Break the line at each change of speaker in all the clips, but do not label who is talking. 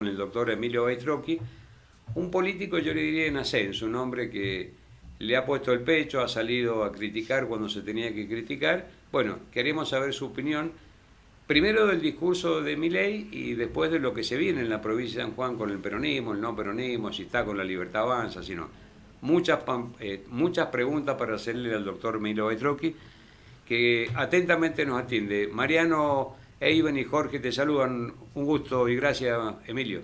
el doctor Emilio Baitrocchi, un político, yo le diría, en ascenso, un hombre que le ha puesto el pecho, ha salido a criticar cuando se tenía que criticar. Bueno, queremos saber su opinión, primero del discurso de Milei y después de lo que se viene en la provincia de San Juan con el peronismo, el no peronismo, si está con la Libertad Avanza, si no. Muchas preguntas para hacerle al doctor Emilio Baitrocchi, que atentamente nos atiende. Mariano, Eiben y Jorge te saludan. Un gusto y gracias, Emilio.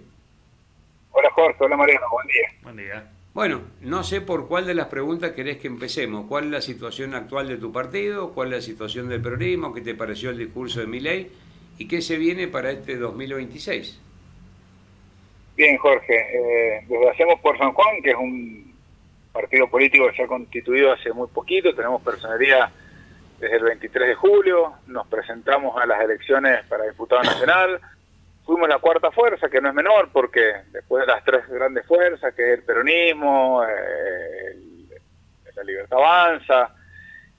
Hola Jorge, hola Mariano, buen día.
Buen día.
Bueno, no sé por cuál de las preguntas querés que empecemos. ¿Cuál es la situación actual de tu partido? ¿Cuál es la situación del peronismo? ¿Qué te pareció el discurso de Milei? ¿Y qué se viene para este 2026?
Bien Jorge, desde Hacemos por San Juan, que es un partido político que se ha constituido hace muy poquito, tenemos personería desde el 23 de julio, nos presentamos a las elecciones para diputado nacional, fuimos la cuarta fuerza, que no es menor, porque después de las tres grandes fuerzas, que es el peronismo, la Libertad Avanza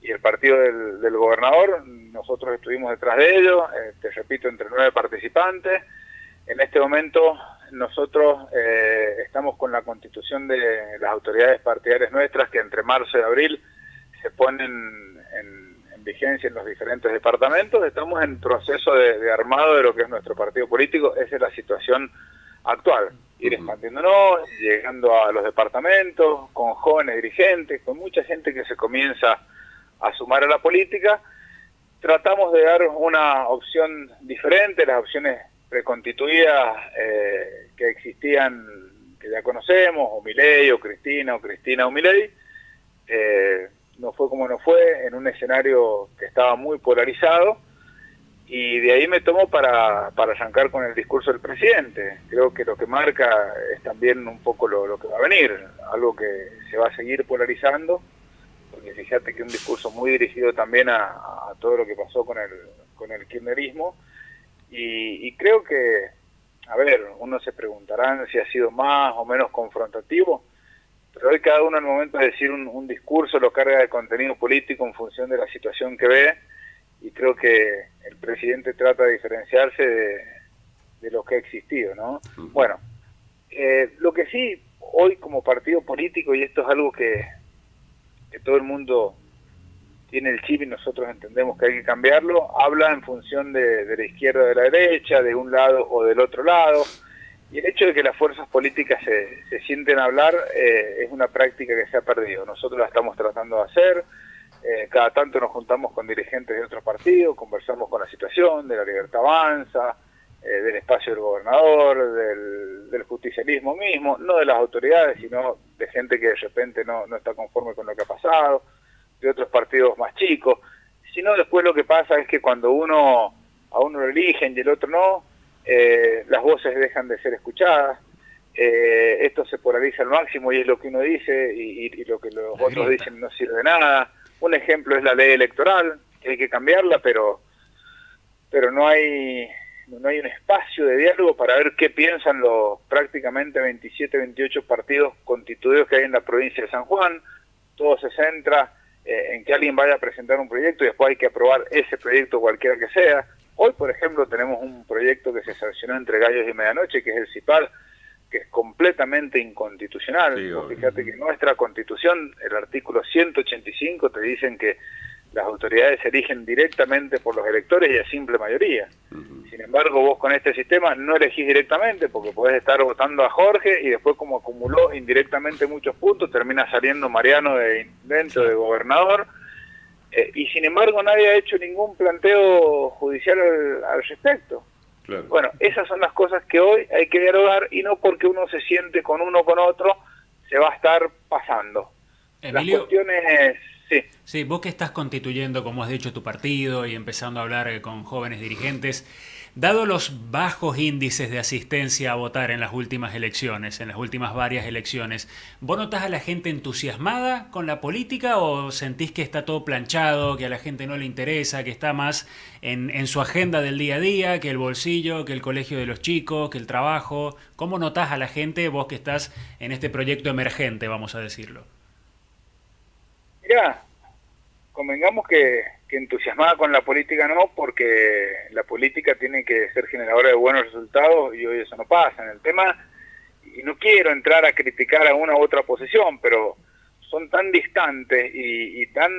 y el partido del gobernador, nosotros estuvimos detrás de ellos, te repito, entre 9 participantes. En este momento nosotros estamos con la constitución de las autoridades partidarias nuestras, que entre marzo y abril se ponen en vigencia en los diferentes departamentos. Estamos en proceso de armado de lo que es nuestro partido político. Esa es la situación actual, ir expandiéndonos, llegando a los departamentos, con jóvenes dirigentes, con mucha gente que se comienza a sumar a la política. Tratamos de dar una opción diferente, las opciones preconstituidas que existían, que ya conocemos, o Milei, o Cristina o Milei. No fue como no fue, en un escenario que estaba muy polarizado, y de ahí me tomo para arrancar con el discurso del presidente. Creo que lo que marca es también un poco lo que va a venir, algo que se va a seguir polarizando, porque fíjate que un discurso muy dirigido también a todo lo que pasó con el kirchnerismo, y creo que, a ver, uno se preguntarán si ha sido más o menos confrontativo, pero hoy cada uno al momento de decir un discurso lo carga de contenido político en función de la situación que ve, y creo que el presidente trata de diferenciarse de lo que ha existido, ¿no? Bueno, lo que sí, hoy como partido político, y esto es algo que todo el mundo tiene el chip y nosotros entendemos que hay que cambiarlo, habla en función de la izquierda o de la derecha, de un lado o del otro lado. Y el hecho de que las fuerzas políticas se sienten a hablar es una práctica que se ha perdido. Nosotros la estamos tratando de hacer, cada tanto nos juntamos con dirigentes de otros partidos, conversamos con la situación de la Libertad Avanza, del espacio del gobernador, del justicialismo mismo, no de las autoridades, sino de gente que de repente no está conforme con lo que ha pasado, de otros partidos más chicos. Sino después lo que pasa es que cuando a uno lo eligen y el otro no, las voces dejan de ser escuchadas, esto se polariza al máximo y es lo que uno dice y lo que los otros dicen no sirve de nada. Un ejemplo es la ley electoral, que hay que cambiarla, pero no hay un espacio de diálogo para ver qué piensan los prácticamente 27, 28 partidos constituidos que hay en la provincia de San Juan. Todo se centra en que alguien vaya a presentar un proyecto y después hay que aprobar ese proyecto cualquiera que sea. Hoy, por ejemplo, tenemos un proyecto que se sancionó entre gallos y medianoche, que es el CIPAL, que es completamente inconstitucional. Sí, fíjate que en nuestra Constitución, el artículo 185, te dicen que las autoridades se eligen directamente por los electores y a simple mayoría. Sin embargo, vos con este sistema no elegís directamente, porque podés estar votando a Jorge y después, como acumuló indirectamente muchos puntos, termina saliendo Mariano de intendente, de gobernador, y sin embargo nadie ha hecho ningún planteo judicial al respecto. Claro. Bueno, esas son las cosas que hoy hay que dialogar, y no porque uno se siente con uno o con otro se va a estar pasando.
Emilio,
las cuestiones...
Sí, vos que estás constituyendo, como has dicho, tu partido y empezando a hablar con jóvenes dirigentes, dado los bajos índices de asistencia a votar en las últimas elecciones, en las últimas varias elecciones, ¿vos notás a la gente entusiasmada con la política o sentís que está todo planchado, que a la gente no le interesa, que está más en su agenda del día a día, que el bolsillo, que el colegio de los chicos, que el trabajo? ¿Cómo notás a la gente, vos que estás en este proyecto emergente, vamos a decirlo?
Mirá, convengamos que que entusiasmada con la política no, porque la política tiene que ser generadora de buenos resultados y hoy eso no pasa. En el tema, y no quiero entrar a criticar a una u otra posición, pero son tan distantes y tan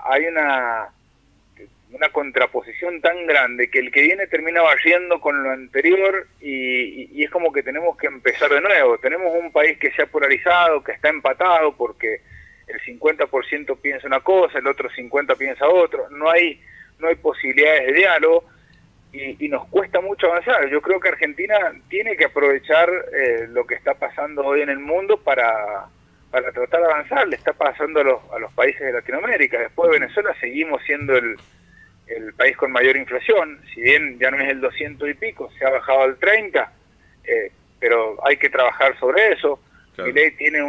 hay una contraposición tan grande que el que viene termina barriendo con lo anterior y es como que tenemos que empezar de nuevo. Tenemos un país que se ha polarizado, que está empatado porque el 50% piensa una cosa, el otro 50% piensa otro, no hay posibilidades de diálogo y nos cuesta mucho avanzar. Yo creo que Argentina tiene que aprovechar lo que está pasando hoy en el mundo para tratar de avanzar. Le está pasando a los países de Latinoamérica. Después de Venezuela seguimos siendo el país con mayor inflación, si bien ya no es el 200 y pico, se ha bajado al 30, pero hay que trabajar sobre eso. Claro. Milei tiene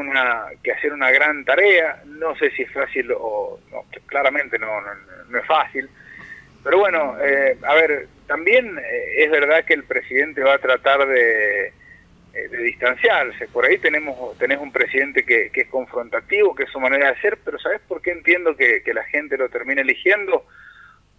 que hacer una gran tarea, no sé si es fácil o no, claramente no es fácil, pero bueno, a ver, también es verdad que el presidente va a tratar de distanciarse. Por ahí tenés un presidente que es confrontativo, que es su manera de ser, pero ¿sabés por qué entiendo que la gente lo termina eligiendo?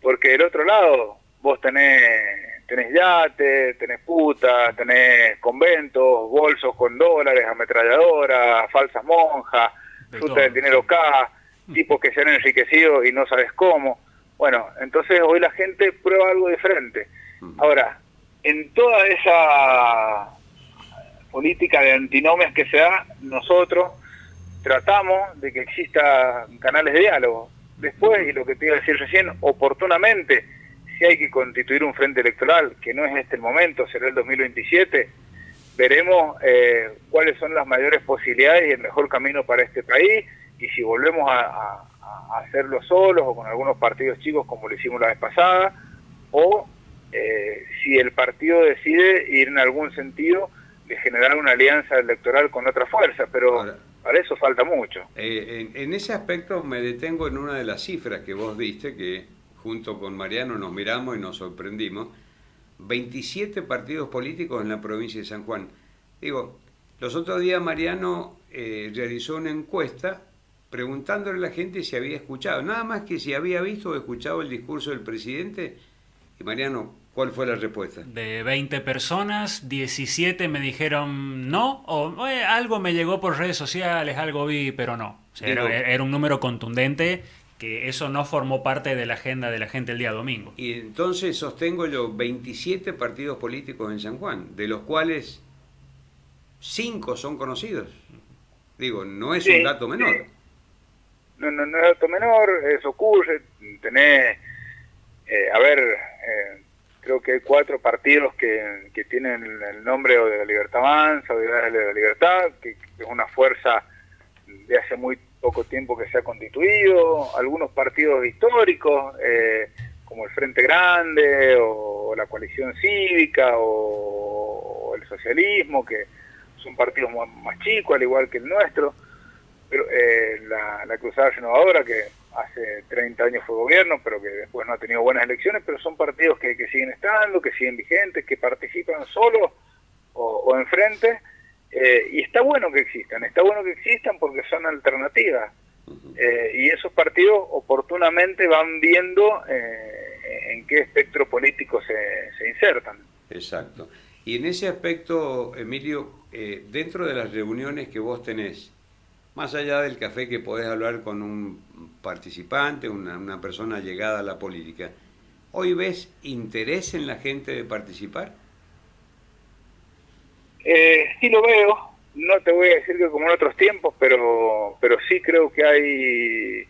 Porque del otro lado vos tenés yate, tenés putas, tenés conventos, bolsos con dólares, ametralladoras, falsas monjas, fruta del dinero acá, tipos que se han enriquecido y no sabes cómo. Bueno, entonces hoy la gente prueba algo diferente. Ahora, en toda esa política de antinomias que se da, nosotros tratamos de que existan canales de diálogo. Después, y lo que te iba a decir recién, oportunamente, si hay que constituir un frente electoral, que no es este el momento, será el 2027, veremos cuáles son las mayores posibilidades y el mejor camino para este país, y si volvemos a hacerlo solos o con algunos partidos chicos como lo hicimos la vez pasada, o si el partido decide ir en algún sentido de generar una alianza electoral con otra fuerza, pero ahora, para eso falta mucho.
En ese aspecto me detengo en una de las cifras que vos diste, que junto con Mariano nos miramos y nos sorprendimos. 27 partidos políticos en la provincia de San Juan. Digo, los otros días Mariano realizó una encuesta preguntándole a la gente si había escuchado, nada más que si había visto o escuchado el discurso del presidente. Y Mariano, ¿cuál fue la respuesta?
De 20 personas, 17 me dijeron no, o algo me llegó por redes sociales, algo vi, pero no. O sea, era un número contundente, que eso no formó parte de la agenda de la gente el día domingo.
Y entonces sostengo yo 27 partidos políticos en San Juan, de los cuales 5 son conocidos. Digo, no es un dato menor.
No es dato menor, eso ocurre. Tenés, creo que hay 4 partidos que tienen el nombre o de la Libertad Avanza o de la Libertad, que es una fuerza de hace muy poco tiempo que se ha constituido, algunos partidos históricos, como el Frente Grande, o la Coalición Cívica, o el Socialismo, que son partidos más chicos, al igual que el nuestro, pero la Cruzada Renovadora, que hace 30 años fue gobierno, pero que después no ha tenido buenas elecciones, pero son partidos que siguen estando, que siguen vigentes, que participan solos o en frente. Y está bueno que existan porque son alternativas, y esos partidos oportunamente van viendo en qué espectro político se insertan.
Exacto. Y en ese aspecto, Emilio, dentro de las reuniones que vos tenés, más allá del café que podés hablar con un participante, una persona llegada a la política, ¿hoy ves interés en la gente de participar?
Sí lo veo, no te voy a decir que como en otros tiempos, pero sí creo que hay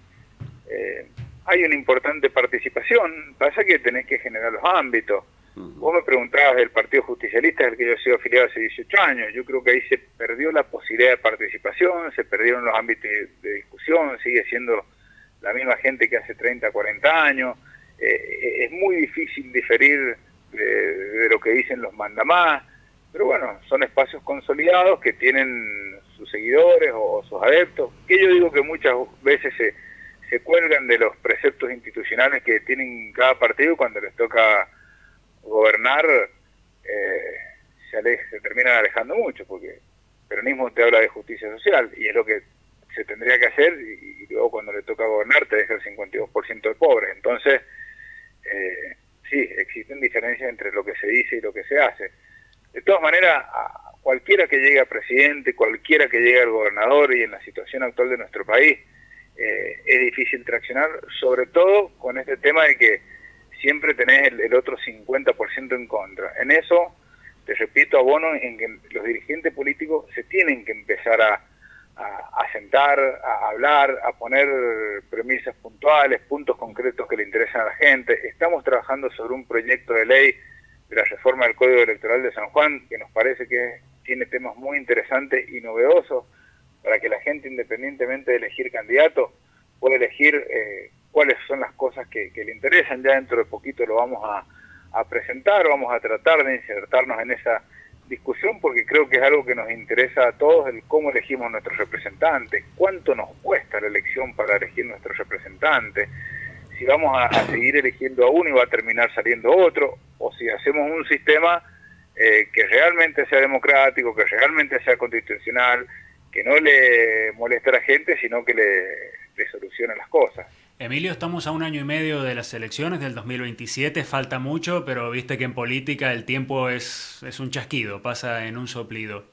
una importante participación. Pasa que tenés que generar los ámbitos. Vos me preguntabas del Partido Justicialista, del que yo he sido afiliado hace 18 años. Yo creo que ahí se perdió la posibilidad de participación, se perdieron los ámbitos de discusión, sigue siendo la misma gente que hace 30, 40 años. Es muy difícil diferir de lo que dicen los mandamás. Pero bueno, son espacios consolidados que tienen sus seguidores o sus adeptos, que yo digo que muchas veces se cuelgan de los preceptos institucionales que tienen cada partido. Cuando les toca gobernar, se terminan alejando mucho, porque el peronismo te habla de justicia social, y es lo que se tendría que hacer, y luego cuando le toca gobernar te deja el 52% de pobres. Entonces, sí, existen diferencias entre lo que se dice y lo que se hace. De todas maneras, cualquiera que llegue a presidente, cualquiera que llegue al gobernador, y en la situación actual de nuestro país, es difícil traccionar, sobre todo con este tema de que siempre tenés el otro 50% en contra. En eso, te repito, abono en que los dirigentes políticos se tienen que empezar a sentar, a hablar, a poner premisas puntuales, puntos concretos que le interesan a la gente. Estamos trabajando sobre un proyecto de ley de la reforma del Código Electoral de San Juan, que nos parece que tiene temas muy interesantes y novedosos para que la gente, independientemente de elegir candidato, pueda elegir cuáles son las cosas que le interesan. Ya dentro de poquito lo vamos a presentar, vamos a tratar de insertarnos en esa discusión, porque creo que es algo que nos interesa a todos, el cómo elegimos nuestros representantes, cuánto nos cuesta la elección para elegir nuestros representantes, si vamos a seguir eligiendo a uno y va a terminar saliendo otro, o si hacemos un sistema que realmente sea democrático, que realmente sea constitucional, que no le moleste a la gente, sino que le solucione las cosas.
Emilio, estamos a 1 año y medio de las elecciones del 2027, falta mucho, pero viste que en política el tiempo es un chasquido, pasa en un soplido.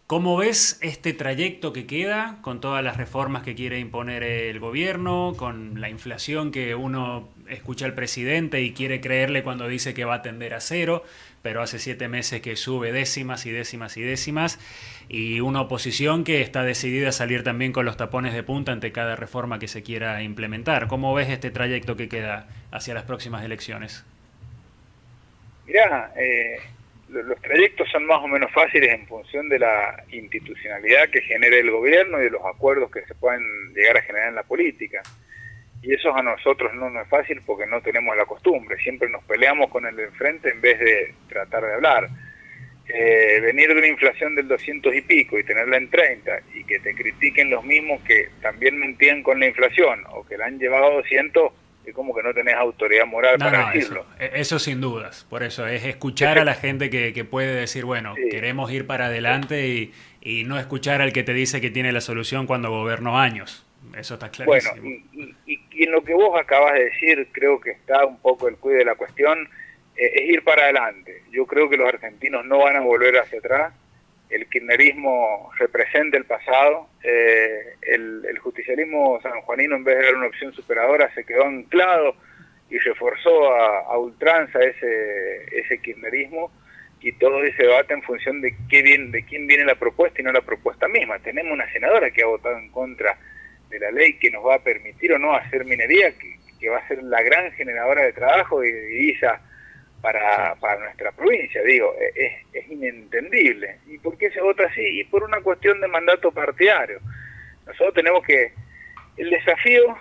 ¿Cómo ves este trayecto que queda con todas las reformas que quiere imponer el gobierno, con la inflación que uno escucha al presidente y quiere creerle cuando dice que va a tender a cero, pero hace 7 meses que sube décimas y décimas y décimas, y una oposición que está decidida a salir también con los tapones de punta ante cada reforma que se quiera implementar? ¿Cómo ves este trayecto que queda hacia las próximas elecciones?
Mirá, los trayectos son más o menos fáciles en función de la institucionalidad que genere el gobierno y de los acuerdos que se pueden llegar a generar en la política. Y eso a nosotros no nos es fácil porque no tenemos la costumbre, siempre nos peleamos con el de enfrente en vez de tratar de hablar. Venir de una inflación del 200 y pico y tenerla en 30 y que te critiquen los mismos que también mentían con la inflación o que la han llevado a 200, es como que no tenés autoridad moral para decirlo.
Eso sin dudas, por eso es escuchar a la gente que puede decir, bueno, sí, queremos ir para adelante y no escuchar al que te dice que tiene la solución cuando gobernó años. Eso está clarísimo.
Bueno, y en lo que vos acabas de decir, creo que está un poco el cuide de la cuestión, es ir para adelante. Yo creo que los argentinos no van a volver hacia atrás. El kirchnerismo representa el pasado. El justicialismo sanjuanino, en vez de dar una opción superadora, se quedó anclado y reforzó a ultranza ese kirchnerismo, y todo ese debate en función de quién viene la propuesta y no la propuesta misma. Tenemos una senadora que ha votado en contra de la ley que nos va a permitir o no hacer minería, que va a ser la gran generadora de trabajo y de divisa para nuestra provincia. Digo, es inentendible. ¿Y por qué se vota así? Y por una cuestión de mandato partidario. Nosotros tenemos que... El desafío,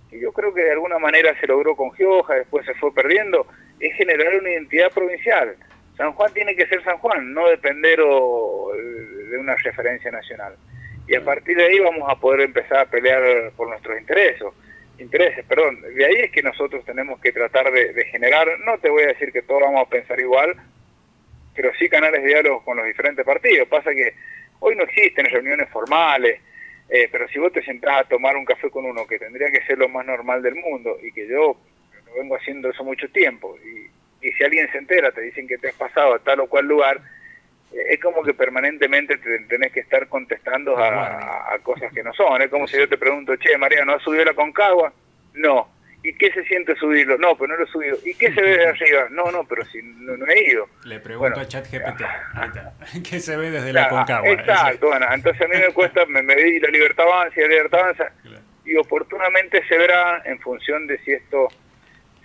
que yo creo que de alguna manera se logró con Gioja, después se fue perdiendo, es generar una identidad provincial. San Juan tiene que ser San Juan, no depender de una referencia nacional. Y a partir de ahí vamos a poder empezar a pelear por nuestros intereses. De ahí es que nosotros tenemos que tratar de generar, no te voy a decir que todos vamos a pensar igual, pero sí canales de diálogo con los diferentes partidos. Pasa que hoy no existen reuniones formales, pero si vos te sentás a tomar un café con uno, que tendría que ser lo más normal del mundo, y que yo vengo haciendo eso mucho tiempo, y si alguien se entera, te dicen que te has pasado a tal o cual lugar, es como que permanentemente tenés que estar contestando a cosas que no son. Es como si yo te pregunto, che, María, ¿no has subido la Concagua? No. ¿Y qué se siente subirlo? No, pero no lo he subido. ¿Y qué se ve desde arriba? No, pero si no he ido.
Le pregunto a ChatGPT. ¿Qué se ve desde la Concagua?
Exacto, bueno, entonces a mí me cuesta, me di la Libertad Avanza y la Libertad Avanza, y oportunamente se verá en función de si esto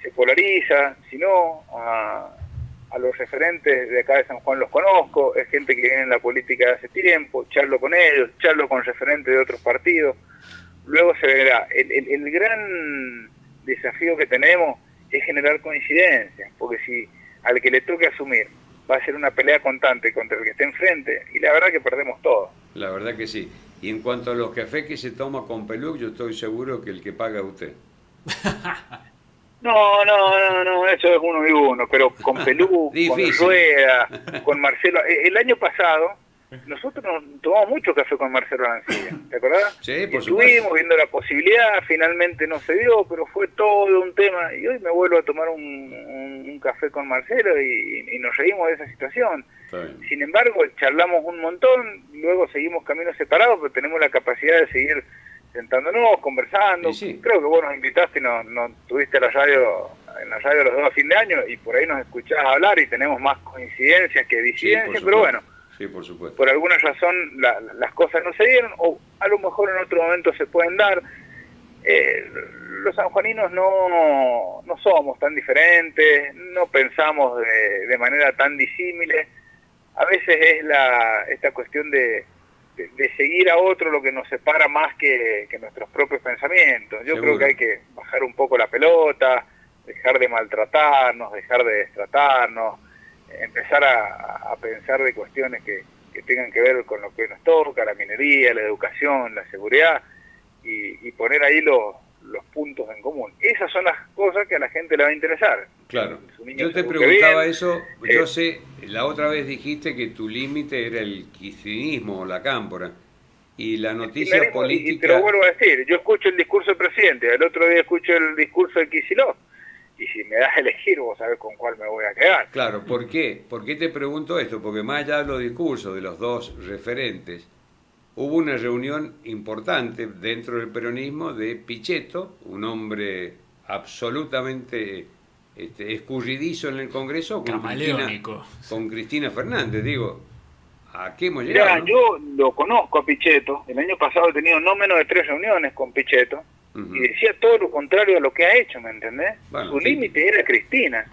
se polariza, si no, a los referentes de acá de San Juan los conozco, es gente que viene en la política de hace tiempo, charlo con ellos, charlo con referentes de otros partidos, luego se verá. El gran desafío que tenemos es generar coincidencias, porque si al que le toque asumir va a ser una pelea constante contra el que esté enfrente, y la verdad que perdemos todo.
La verdad que sí. Y en cuanto a los cafés que se toma con Peluc, yo estoy seguro que el que paga es usted.
No, eso es 1 y 1, pero con Pelú, con Rueda, con Marcelo. El año pasado nosotros nos tomamos mucho café con Marcelo Arancibia, ¿te acordás?
Sí, por
Estuvimos
supuesto.
viendo la posibilidad, finalmente no se dio, pero fue todo un tema, y hoy me vuelvo a tomar un café con Marcelo y nos reímos de esa situación.
Está bien.
Sin embargo, charlamos un montón, luego seguimos caminos separados, pero tenemos la capacidad de seguir sentándonos, conversando.
Sí.
Creo que vos nos invitaste y nos tuviste en la radio los dos a fin de año, y por ahí nos escuchás hablar y tenemos más coincidencias que disidencias, pero bueno,
sí, por supuesto.
por alguna razón las cosas no se dieron, o a lo mejor en otro momento se pueden dar. Los sanjuaninos no somos tan diferentes, no pensamos de manera tan disímile. A veces es esta cuestión de seguir a otro lo que nos separa más que nuestros propios pensamientos. Yo creo que hay que bajar un poco la pelota, dejar de maltratarnos, dejar de destratarnos, empezar a pensar de cuestiones que tengan que ver con lo que nos toca, la minería, la educación, la seguridad, y poner ahí los puntos en común. Esas son las cosas que a la gente le va a interesar.
Claro. Yo te preguntaba eso, yo sé, la otra vez dijiste que tu límite era el kirchnerismo o la cámpora, y la noticia política...
Y te lo vuelvo a decir, yo escucho el discurso del presidente, el otro día escucho el discurso de Kicillof, y si me das a elegir, vos sabés con cuál me voy a quedar.
Claro, ¿por qué? ¿Por qué te pregunto esto? Porque más allá de los discursos de los dos referentes, hubo una reunión importante dentro del peronismo de Pichetto, un hombre absolutamente escurridizo en el Congreso, con Cristina Fernández. Digo, ¿a qué hemos llegado?
Mirá, ¿no? Yo lo conozco a Pichetto, el año pasado he tenido no menos de 3 reuniones con Pichetto, y decía todo lo contrario a lo que ha hecho, ¿me entendés? Bueno, su límite era Cristina.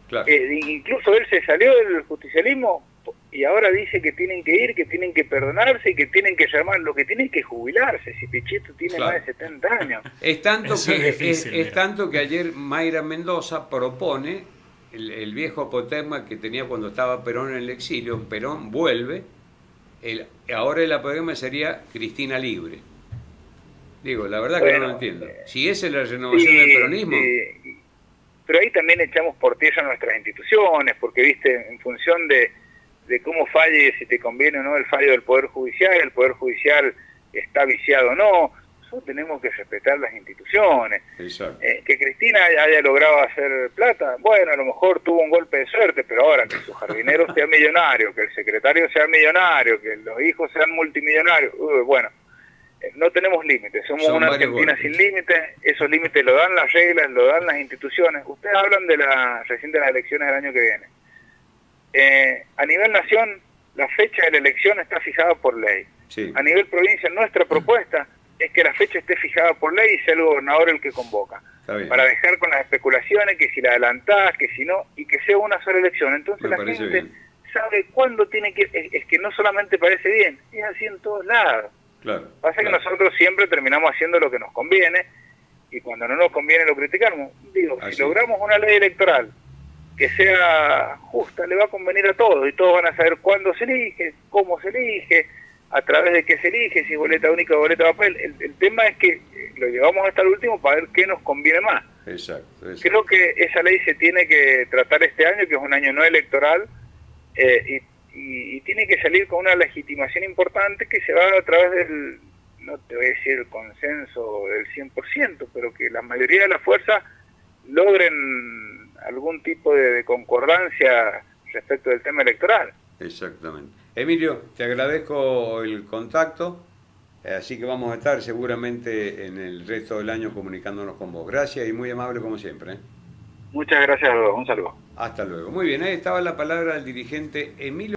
Claro. Incluso él se salió del justicialismo y ahora dice que tienen que ir, que tienen que perdonarse y que tienen que llamar, lo que tienen que jubilarse, si Pichetto tiene más de 70 años.
Es tanto que ayer Mayra Mendoza propone el viejo apotegma que tenía cuando estaba Perón en el exilio. Perón vuelve, ahora el apotegma sería Cristina libre. Digo, la verdad que no lo entiendo. Si esa es la renovación del peronismo...
Pero ahí también echamos por tierra nuestras instituciones, porque, viste, en función de cómo falle, si te conviene o no el fallo del Poder Judicial está viciado o no, nosotros tenemos que respetar las instituciones. Que Cristina haya logrado hacer plata, bueno, a lo mejor tuvo un golpe de suerte, pero ahora que su jardinero sea millonario, que el secretario sea millonario, que los hijos sean multimillonarios, bueno... No tenemos límites, somos una Argentina sin límites, esos límites lo dan las reglas, lo dan las instituciones. Ustedes hablan recién de las elecciones del año que viene. A nivel nación, la fecha de la elección está fijada por ley.
Sí.
A nivel provincia, nuestra propuesta es que la fecha esté fijada por ley y sea el gobernador el que convoca. Para dejar con las especulaciones, que si la adelantás, que si no, y que sea una sola elección. Entonces la gente sabe cuándo tiene que... Es que no solamente parece bien, es así en todos lados. Pasa que nosotros siempre terminamos haciendo lo que nos conviene, y cuando no nos conviene lo criticamos. Digo, si logramos una ley electoral que sea justa, le va a convenir a todos, y todos van a saber cuándo se elige, cómo se elige, a través de qué se elige, si es boleta única o boleta de papel. El tema es que lo llevamos hasta el último para ver qué nos conviene más.
Exacto.
Creo que esa ley se tiene que tratar este año, que es un año no electoral, y tiene que salir con una legitimación importante que se va a través del, no te voy a decir el consenso del 100%, pero que la mayoría de las fuerzas logren algún tipo de concordancia respecto del tema electoral.
Exactamente. Emilio, te agradezco el contacto, así que vamos a estar seguramente en el resto del año comunicándonos con vos. Gracias y muy amable como siempre.
Muchas gracias a todos, un saludo.
Hasta luego. Muy bien, ahí estaba la palabra del dirigente Emilio.